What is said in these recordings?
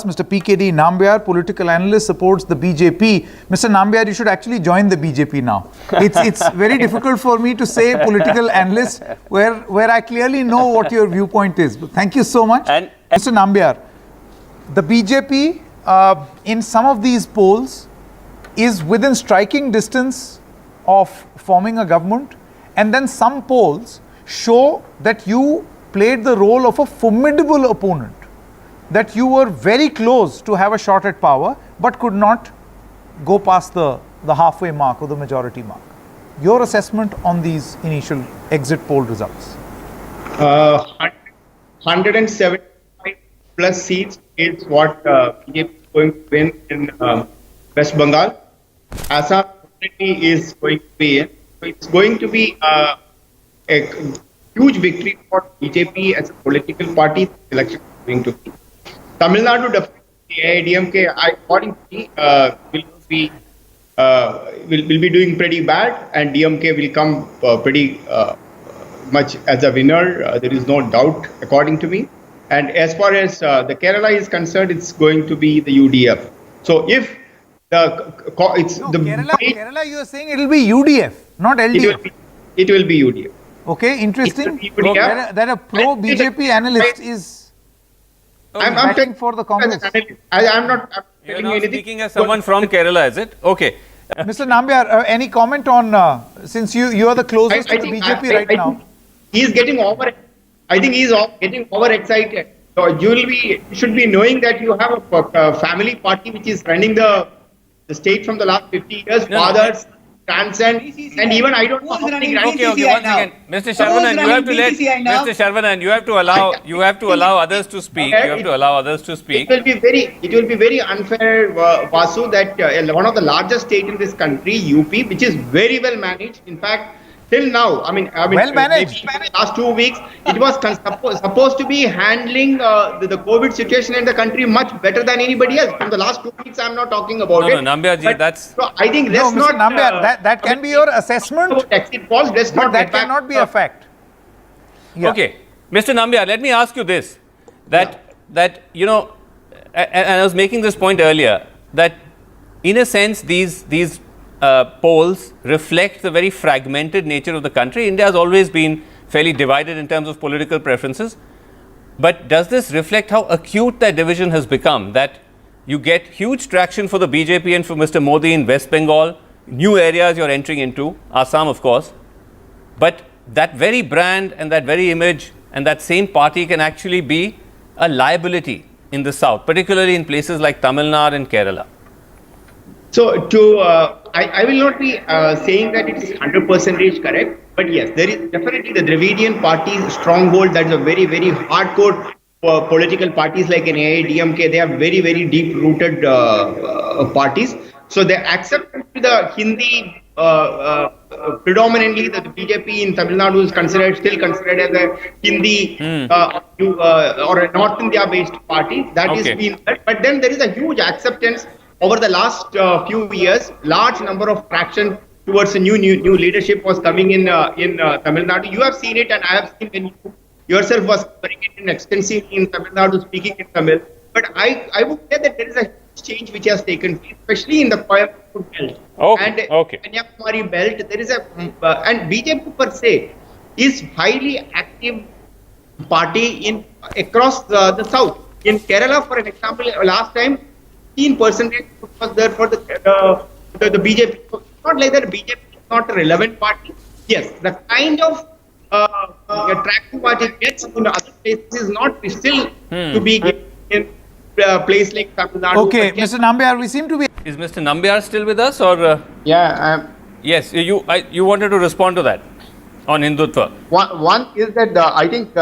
Mr. PKD Nambiar, political analyst, supports the BJP. Mr. Nambiar, you should actually join the BJP now. It's very difficult for me to say political analyst where I clearly know what your viewpoint is. But thank you so much. And Mr. Nambiar, the BJP in some of these polls is within striking distance of forming a government, and then some polls show that you played the role of a formidable opponent, that you were very close to have a shot at power but could not go past the halfway mark or the majority mark. Your assessment on these initial exit poll results? 175 plus seats is what BJP is going to win in West Bengal. Assam is going to be in. So it's going to be a huge victory for BJP as a political party. The election is going to be. Tamil Nadu definitely, AIADMK, according to me, will be doing pretty bad, and DMK will come pretty much as a winner. There is no doubt, according to me. And as far as the Kerala is concerned, it's going to be the UDF. So if Kerala, you are saying it will be UDF, not LDF. It will be UDF. Okay, interesting. UDF. That a pro-BJP analyst is I'm fighting for the Congress. I'm not you're telling now you anything. speaking as someone from Kerala, is it? Okay. Mr. Nambiar, any comment on, since you are the closest to the BJP right now? He's getting over. I think he's getting overexcited. So you should be knowing that you have a family party which is running the state from the last 50 years. Fathers, grandson, and even I don't know how many Okay, once again, Mr. Sharvanan, you have to let Mr. Sharvanan, you have to allow others to speak. You have to allow others to speak. It will be very unfair, Vasu, that one of the largest state in this country, UP, which is very well managed. In fact, till now, I mean, well managed. In the last 2 weeks, it was supposed to be handling the COVID situation in the country much better than anybody else. From the last 2 weeks, I'm not talking about No, Nambiar ji, that's... So I think No, let's Mr. not... Nambiar, that can be your assessment, Exit polls, let's but not that get back- cannot be a fact. Yeah. Okay. Mr. Nambiar, let me ask you this, that you know, and I was making this point earlier, that in a sense these polls reflect the very fragmented nature of the country. India has always been fairly divided in terms of political preferences. But does this reflect how acute that division has become, that you get huge traction for the BJP and for Mr. Modi in West Bengal, new areas you're entering into, Assam of course, but that very brand and that very image and that same party can actually be a liability in the south, particularly in places like Tamil Nadu and Kerala? So I will not be saying that it is 100% correct, but yes, there is definitely the Dravidian party's stronghold. That's a very, very hardcore political parties like an AIADMK. They are very, very deep-rooted parties. So they accept the Hindi, predominantly the BJP in Tamil Nadu is still considered as a Hindi or a North India-based party. That is being, but then there is a huge acceptance over the last few years. Large number of traction towards a new leadership was coming in Tamil Nadu. You have seen it, and I have seen when you yourself was covering it extensively in Tamil Nadu, speaking in Tamil. But I would say that there is a change which has taken place, especially in the Coimbatore belt and Kanyakumari belt. There is and BJP per se is highly active party across the south. In Kerala, for an example, last time 15% was there for the BJP. So it's not like that BJP is not a relevant party. Yes, the kind of traction party gets in other places is not still to be given in place like Tamil Nadu. Okay, Mr. Nambiar, we seem to be... Is Mr. Nambiar still with us, or? Yeah. Yes, you wanted to respond to that on Hindutva. One is that I think,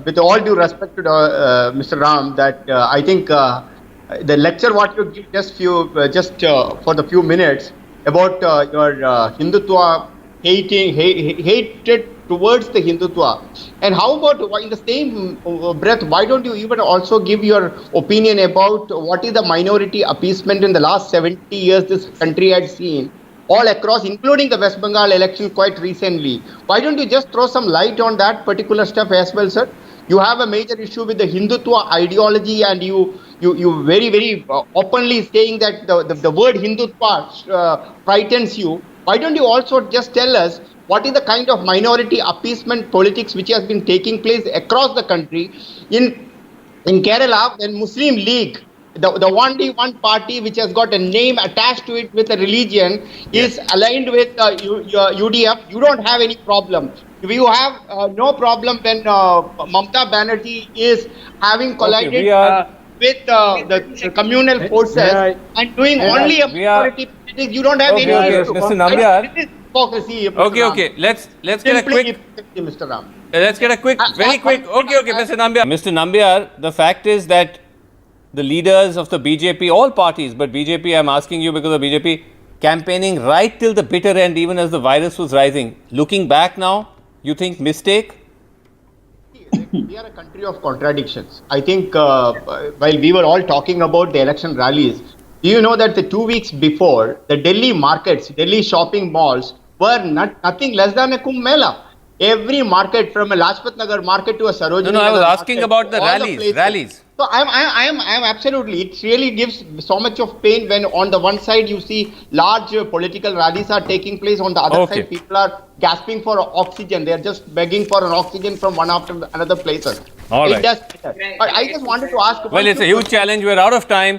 with all due respect to Mr. Ram, that I think the lecture what you give just for the few minutes about your Hindutva hatred towards the Hindutva, and how about in the same breath, why don't you even also give your opinion about what is the minority appeasement in the last 70 years this country had seen all across, including the West Bengal election quite recently? Why don't you just throw some light on that particular stuff as well, sir? You have a major issue with the Hindutva ideology, and you you very openly saying that the word Hindutva frightens you. Why don't you also just tell us what is the kind of minority appeasement politics which has been taking place across the country? In Kerala, when Muslim League, the one party which has got a name attached to it with a religion, is aligned with UDF, you don't have any problem. You have no problem when Mamata Banerjee is having collided with the communal forces and doing only a minority politics. You don't have any issue. Mr. Nambiar. This is hypocrisy, Mr. Ram. Okay. Let's get a Simply quick. hypocrisy, Mr. Ram. Let's get a quick, very quick. Okay, Mr. Nambiar. Mr. Nambiar, the fact is that the leaders of the BJP, all parties, but BJP, I'm asking you because of BJP, campaigning right till the bitter end, even as the virus was rising. Looking back now, you think mistake? We are a country of contradictions. I think while we were all talking about the election rallies, do you know that the 2 weeks before, the Delhi markets, Delhi shopping malls were nothing less than a Kumbh Mela. Every market, from a Lajpat Nagar market to a Sarojini No, I was Nagar asking market, about the all rallies. places. So I'm absolutely. It really gives so much of pain when on the one side you see large political rallies are taking place. On the other side, people are gasping for oxygen. They are just begging for an oxygen from one after another places. All right. It does. But I just wanted to ask. Well, it's a huge challenge. We're out of time.